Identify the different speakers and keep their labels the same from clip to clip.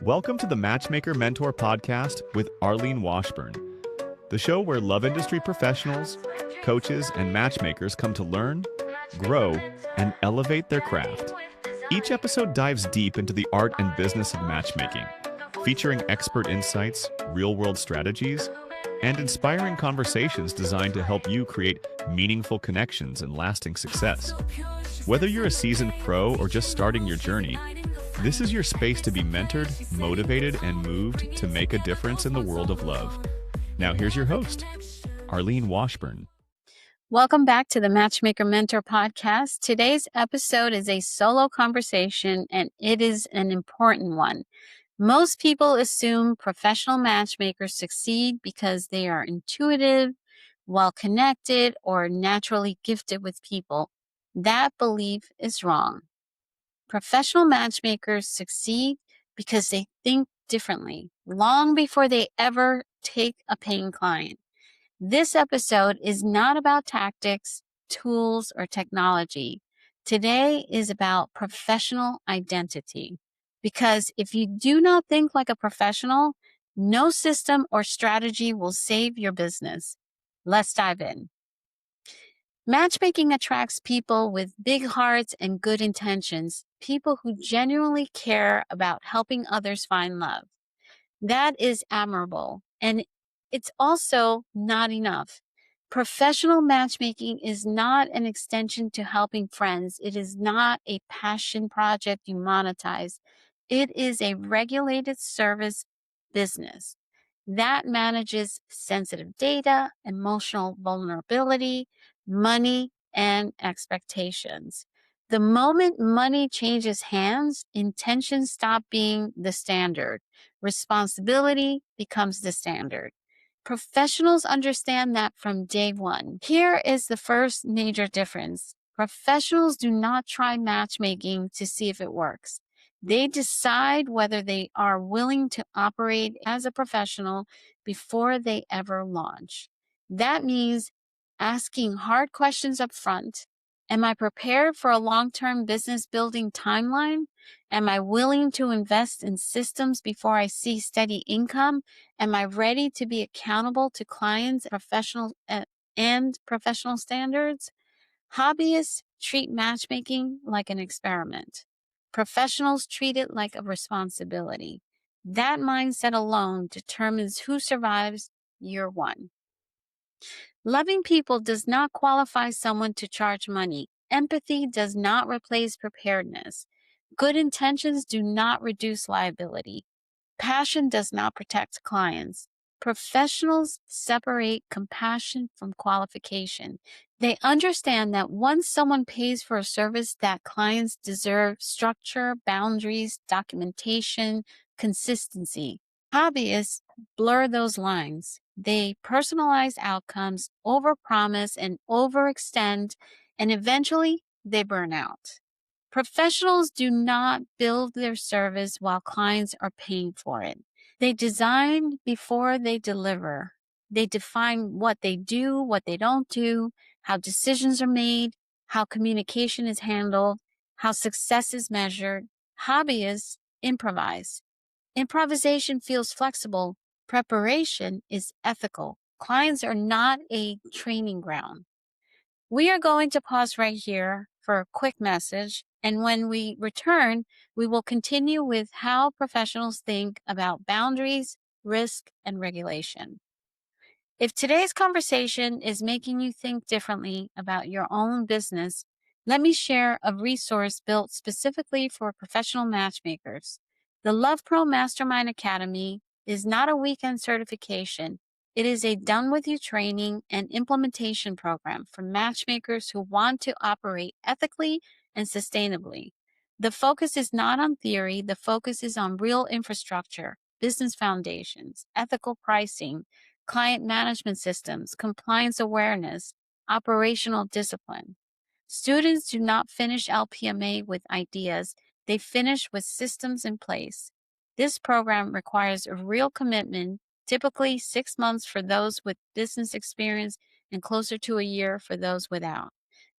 Speaker 1: Welcome to the Matchmaker Mentor Podcast with Arlene Washburn, the show where love industry professionals, coaches, and matchmakers come to learn, grow, and elevate their craft. Each episode dives deep into the art and business of matchmaking, featuring expert insights, real-world strategies, and inspiring conversations designed to help you create meaningful connections and lasting success. Whether you're a seasoned pro or just starting your journey, this is your space to be mentored, motivated, and moved to make a difference in the world of love. Now here's your host, Arlene Washburn.
Speaker 2: Welcome back to the Matchmaker Mentor Podcast. Today's episode is a solo conversation, and it is an important one. Most people assume professional matchmakers succeed because they are intuitive, well-connected, or naturally gifted with people. That belief is wrong. Professional matchmakers succeed because they think differently long before they ever take a paying client. This episode is not about tactics, tools, or technology. Today is about professional identity. Because if you do not think like a professional, no system or strategy will save your business. Let's dive in. Matchmaking attracts people with big hearts and good intentions, people who genuinely care about helping others find love. That is admirable, and it's also not enough. Professional matchmaking is not an extension to helping friends. It is not a passion project you monetize. It is a regulated service business that manages sensitive data, emotional vulnerability, money, and expectations. The moment money changes hands, intentions stop being the standard. Responsibility becomes the standard. Professionals understand that from day one. Here is the first major difference. Professionals do not try matchmaking to see if it works. They decide whether they are willing to operate as a professional before they ever launch. That means asking hard questions up front. Am I prepared for a long-term business building timeline? Am I willing to invest in systems before I see steady income? Am I ready to be accountable to clients, and professional standards? Hobbyists treat matchmaking like an experiment. Professionals treat it like a responsibility. That mindset alone determines who survives year one. Loving people does not qualify someone to charge money. Empathy does not replace preparedness. Good intentions do not reduce liability. Passion does not protect clients. Professionals separate compassion from qualification. They understand that once someone pays for a service, that clients deserve structure, boundaries, documentation, consistency. Hobbyists blur those lines. They personalize outcomes, overpromise, and overextend, and eventually they burn out. Professionals do not build their service while clients are paying for it. They design before they deliver. They define what they do, what they don't do, how decisions are made, how communication is handled, how success is measured. Hobbyists improvise. Improvisation feels flexible. Preparation is ethical. Clients are not a training ground. We are going to pause right here for a quick message, and when we return, we will continue with how professionals think about boundaries, risk, and regulation. If today's conversation is making you think differently about your own business, let me share a resource built specifically for professional matchmakers. The Love Pro Mastermind Academy is not a weekend certification. It is a done-with-you training and implementation program for matchmakers who want to operate ethically and sustainably. The focus is not on theory. The focus is on real infrastructure, business foundations, ethical pricing, client management systems, compliance awareness, operational discipline. Students do not finish LPMA with ideas. They finish with systems in place. This program requires a real commitment, typically 6 months for those with business experience and closer to a year for those without.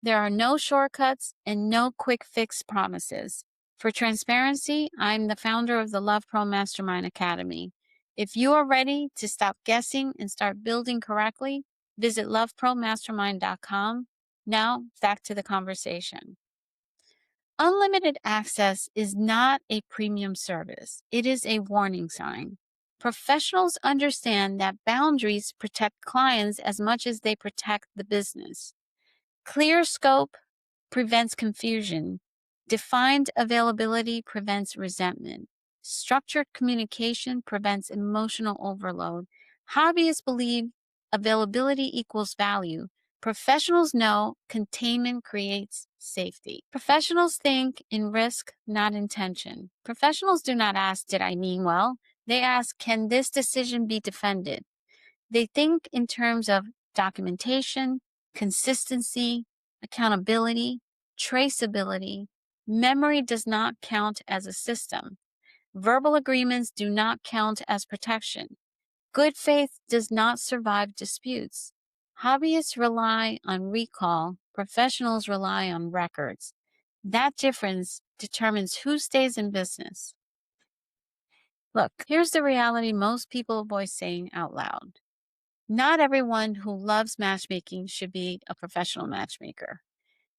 Speaker 2: There are no shortcuts and no quick fix promises. For transparency, I'm the founder of the Love Pro Mastermind Academy. If you are ready to stop guessing and start building correctly, visit lovepromastermind.com. Now, back to the conversation. Unlimited access is not a premium service. It is a warning sign. Professionals understand that boundaries protect clients as much as they protect the business. Clear scope prevents confusion. Defined availability prevents resentment. Structured communication prevents emotional overload. Hobbyists believe availability equals value. Professionals know containment creates safety. Professionals think in risk, not intention. Professionals do not ask, did I mean well? They ask, can this decision be defended? They think in terms of documentation, consistency, accountability, traceability. Memory does not count as a system. Verbal agreements do not count as protection. Good faith does not survive disputes. Hobbyists rely on recall. Professionals rely on records. That difference determines who stays in business. Look, here's the reality most people avoid saying out loud. Not everyone who loves matchmaking should be a professional matchmaker.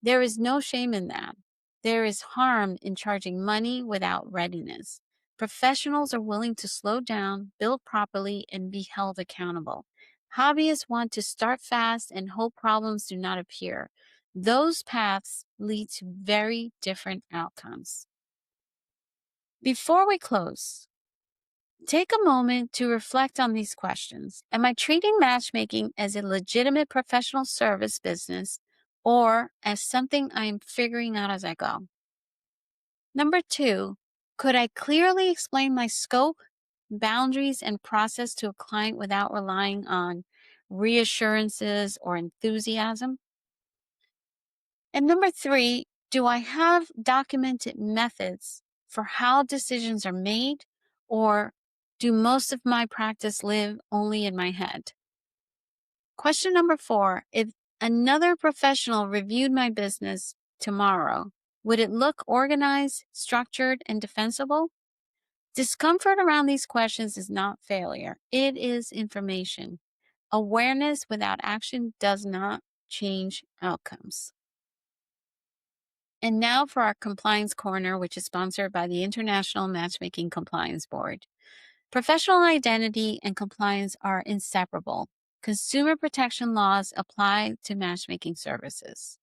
Speaker 2: There is no shame in that. There is harm in charging money without readiness. Professionals are willing to slow down, build properly, and be held accountable. Hobbyists want to start fast and hope problems do not appear. Those paths lead to very different outcomes. Before we close, take a moment to reflect on these questions. Am I treating matchmaking as a legitimate professional service business or as something I am figuring out as I go? Number 2, could I clearly explain my scope, boundaries, and process to a client without relying on reassurances or enthusiasm? And number 3, do I have documented methods for how decisions are made, or do most of my practice live only in my head? Question number 4, if another professional reviewed my business tomorrow, would it look organized, structured, and defensible? Discomfort around these questions is not failure. It is information. Awareness without action does not change outcomes. And now for our Compliance Corner, which is sponsored by the International Matchmaking Compliance Board. Professional identity and compliance are inseparable. Consumer protection laws apply to matchmaking services.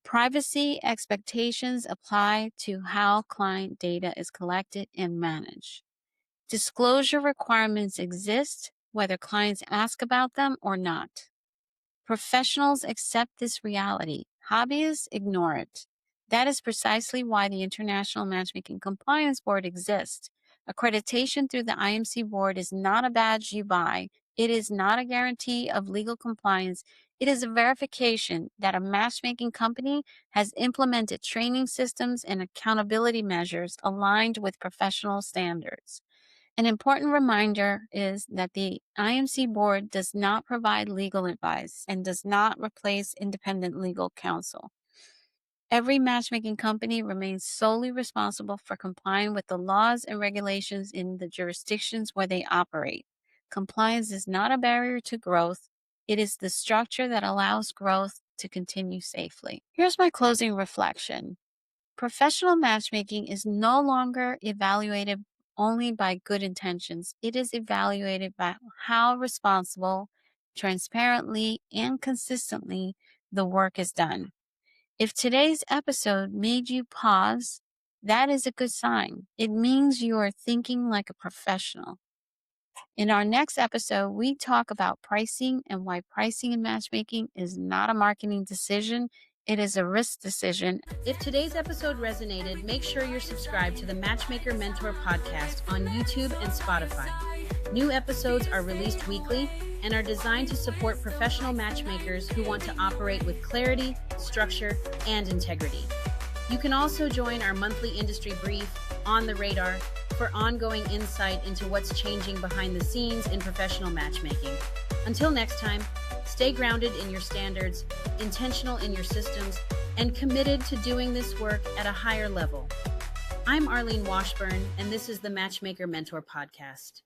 Speaker 2: Privacy expectations apply to how client data is collected and managed. Disclosure requirements exist whether clients ask about them or not. Professionals accept this reality. Hobbyists ignore it. That is precisely why the International Matchmaking Compliance Board exists. Accreditation through the IMC board is not a badge you buy. It is not a guarantee of legal compliance. It is a verification that a matchmaking company has implemented training systems and accountability measures aligned with professional standards. An important reminder is that the IMC board does not provide legal advice and does not replace independent legal counsel. Every matchmaking company remains solely responsible for complying with the laws and regulations in the jurisdictions where they operate. Compliance is not a barrier to growth. It is the structure that allows growth to continue safely. Here's my closing reflection. Professional matchmaking is no longer evaluated only by good intentions. It is evaluated by how responsible, transparently, and consistently the work is done. If today's episode made you pause, that is a good sign. It means you are thinking like a professional. In our next episode, we talk about pricing and why pricing in matchmaking is not a marketing decision. It is a risk decision.
Speaker 3: If today's episode resonated, make sure you're subscribed to the Matchmaker Mentor Podcast on YouTube and Spotify. New episodes are released weekly and are designed to support professional matchmakers who want to operate with clarity, structure, and integrity. You can also join our monthly industry brief, On the Radar, for ongoing insight into what's changing behind the scenes in professional matchmaking. Until next time, stay grounded in your standards, intentional in your systems, and committed to doing this work at a higher level. I'm Arlene Washburn, and this is the Matchmaker Mentor Podcast.